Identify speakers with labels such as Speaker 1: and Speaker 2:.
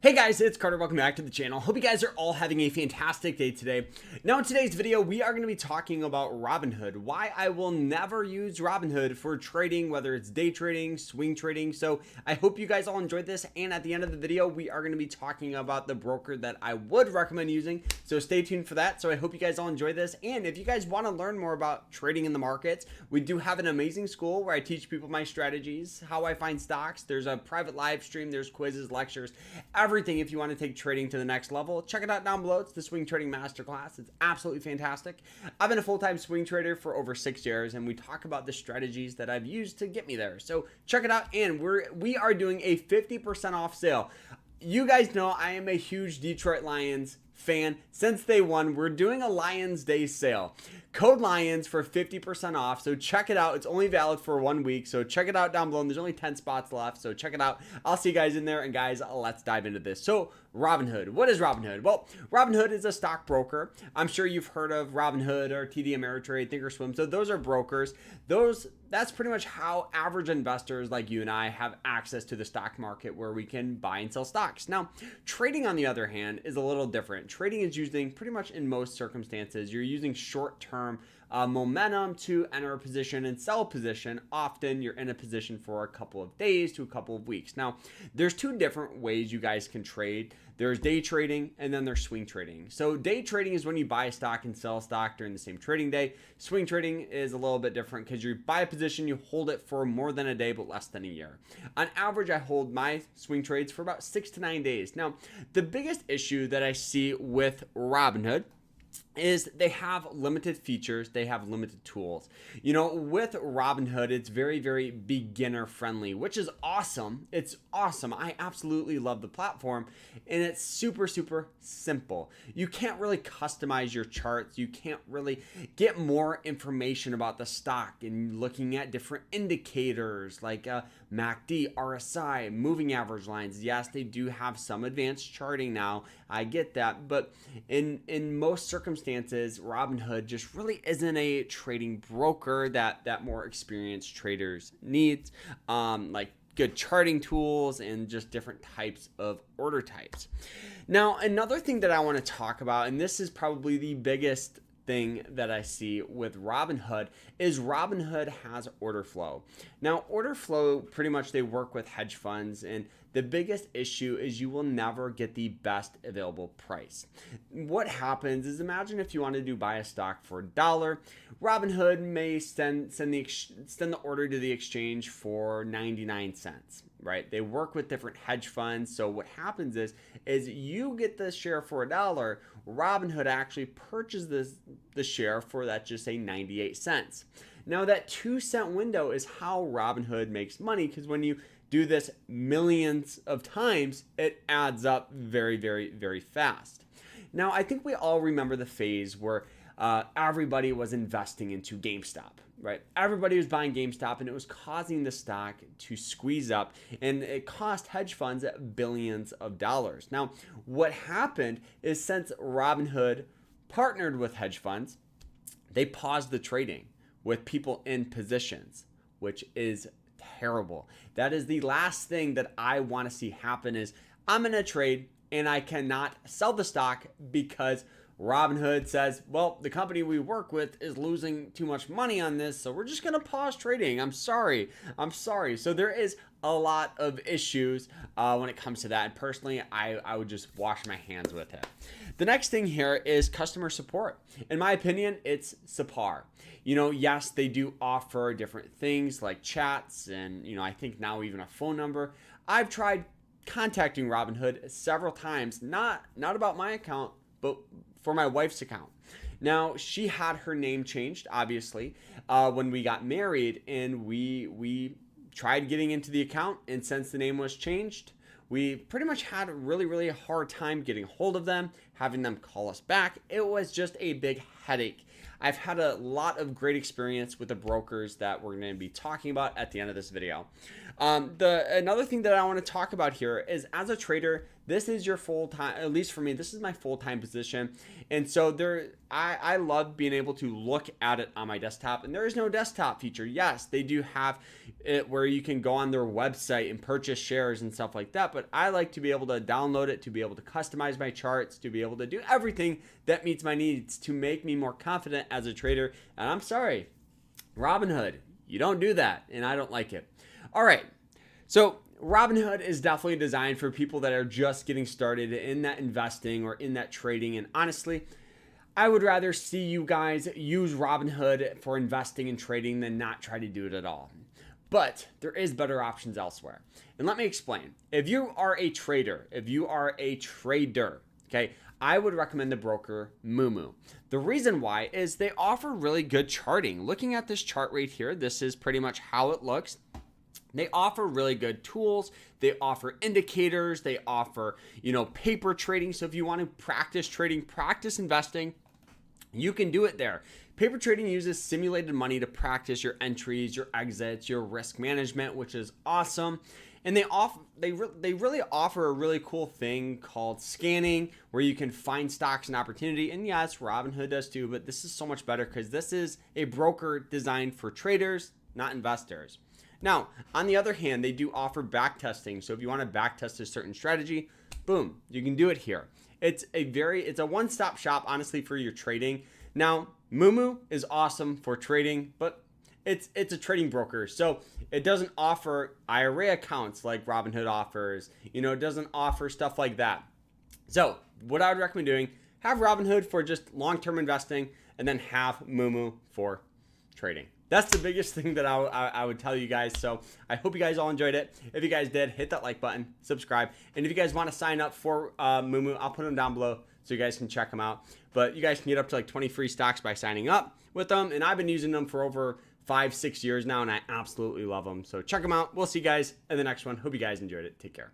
Speaker 1: Hey guys, it's Carter. Welcome back to the channel. Hope you guys are all having a fantastic day today. Now in today's video, we are going to be talking about Robinhood, why I will never use Robinhood for trading, whether it's day trading, swing trading. So I hope you guys all enjoyed this. And at the end of the video, we are going to be talking about the broker that I would recommend using. So stay tuned for that. So I hope you guys all enjoy this. And if you guys want to learn more about trading in the markets, we do have an amazing school where I teach people my strategies, how I find stocks. There's a private live stream, there's quizzes, lectures, everything. If you want to take trading to the next level, check it out down below. It's the Swing Trading Masterclass. It's absolutely fantastic. I've been a full-time swing trader for over 6 years, and we talk about the strategies that I've used to get me there. So check it out, and we are doing a 50% off sale. You guys know I am a huge Detroit Lions fan. Since day one, we're doing a Lions Day sale. Code Lions for 50% off. So check it out. It's only valid for 1 week. So check it out down below. And there's only 10 spots left. So check it out. I'll see you guys in there. And guys, let's dive into this. So Robinhood. What is Robinhood? Well, Robinhood is a stockbroker. I'm sure you've heard of Robinhood or TD Ameritrade, Thinkorswim. So those are brokers. That's pretty much how average investors like you and I have access to the stock market, where we can buy and sell stocks. Now, trading on the other hand is a little different. Trading is using, pretty much in most circumstances, you're using short-term momentum to enter a position and sell a position. Often you're in a position for a couple of days to a couple of weeks. Now, there's two different ways you guys can trade. There's day trading and then there's swing trading. So day trading is when you buy a stock and sell a stock during the same trading day. Swing trading is a little bit different because you buy a position, you hold it for more than a day but less than a year. On average, I hold my swing trades for about 6 to 9 days. Now, the biggest issue that I see with Robinhood is they have limited features, they have limited tools. You know, with Robinhood, it's very, very beginner friendly, which is awesome. It's awesome. I absolutely love the platform, and it's super, super simple. You can't really customize your charts. You can't really get more information about the stock and looking at different indicators like MACD, RSI, moving average lines. Yes, they do have some advanced charting now. I get that, but in most circumstances, Robinhood just really isn't a trading broker that more experienced traders need, like good charting tools and just different types of order types. Now, another thing that I want to talk about, and this is probably the biggest thing that I see with Robinhood, is Robinhood has Orderflow. Now, Orderflow, pretty much they work with hedge funds, and the biggest issue is you will never get the best available price. What happens is, imagine if you wanted to buy a stock for $1, Robinhood may send the order to the exchange for 99 cents. Right? They work with different hedge funds. So what happens is you get the share for $1. Robinhood actually purchases the share for, that just say 98 cents. Now that 2-cent window is how Robinhood makes money, because when you do this millions of times, it adds up very, very, very fast. Now, I think we all remember the phase where everybody was investing into GameStop, right? Everybody was buying GameStop, and it was causing the stock to squeeze up, and it cost hedge funds billions of dollars. Now, what happened is, since Robinhood partnered with hedge funds, they paused the trading with people in positions, which is terrible. That is the last thing that I want to see happen. Is I'm in a trade and I cannot sell the stock because Robinhood says, well, the company we work with is losing too much money on this, so we're just going to pause trading. I'm sorry. So there is a lot of issues when it comes to that. And personally, I would just wash my hands with it. The next thing here is customer support. In my opinion, it's subpar. You know, yes, they do offer different things like chats and, I think now even a phone number. I've tried contacting Robinhood several times, not about my account, but for my wife's account. Now, she had her name changed, obviously, when we got married, and we tried getting into the account, and since the name was changed, we pretty much had a really, really hard time getting a hold of them, having them call us back. It was just a big headache. I've had a lot of great experience with the brokers that we're going to be talking about at the end of this video. Another thing that I want to talk about here is, as a trader, this is your full-time, at least for me, this is my full-time position. And so I love being able to look at it on my desktop, and there is no desktop feature. Yes, they do have it where you can go on their website and purchase shares and stuff like that, but I like to be able to download it, to be able to customize my charts, to be able to do everything that meets my needs to make me more confident as a trader. And I'm sorry, Robinhood, you don't do that, and I don't like it. All right, so Robinhood is definitely designed for people that are just getting started in that investing or in that trading. And honestly, I would rather see you guys use Robinhood for investing and trading than not try to do it at all. But there is better options elsewhere. And let me explain. If you are a trader, okay, I would recommend the broker Moomoo. The reason why is they offer really good charting. Looking at this chart right here, this is pretty much how it looks. They offer really good tools. They offer indicators. They offer, paper trading. So if you want to practice trading, practice investing, you can do it there. Paper trading uses simulated money to practice your entries, your exits, your risk management, which is awesome. And they really offer a really cool thing called scanning, where you can find stocks and opportunity. And yes, Robinhood does too, but this is so much better because this is a broker designed for traders, not investors. Now, on the other hand, they do offer back testing. So if you want to back test a certain strategy, boom, you can do it here. It's a one-stop shop, honestly, for your trading. Now, Moomoo is awesome for trading, but it's a trading broker. So it doesn't offer IRA accounts like Robinhood offers. It doesn't offer stuff like that. So what I would recommend doing, have Robinhood for just long-term investing, and then have Moomoo for trading. That's the biggest thing that I would tell you guys. So I hope you guys all enjoyed it. If you guys did, hit that like button, subscribe. And if you guys want to sign up for Moomoo, I'll put them down below so you guys can check them out. But you guys can get up to like 20 free stocks by signing up with them. And I've been using them for over 5-6 years now, and I absolutely love them. So check them out. We'll see you guys in the next one. Hope you guys enjoyed it. Take care.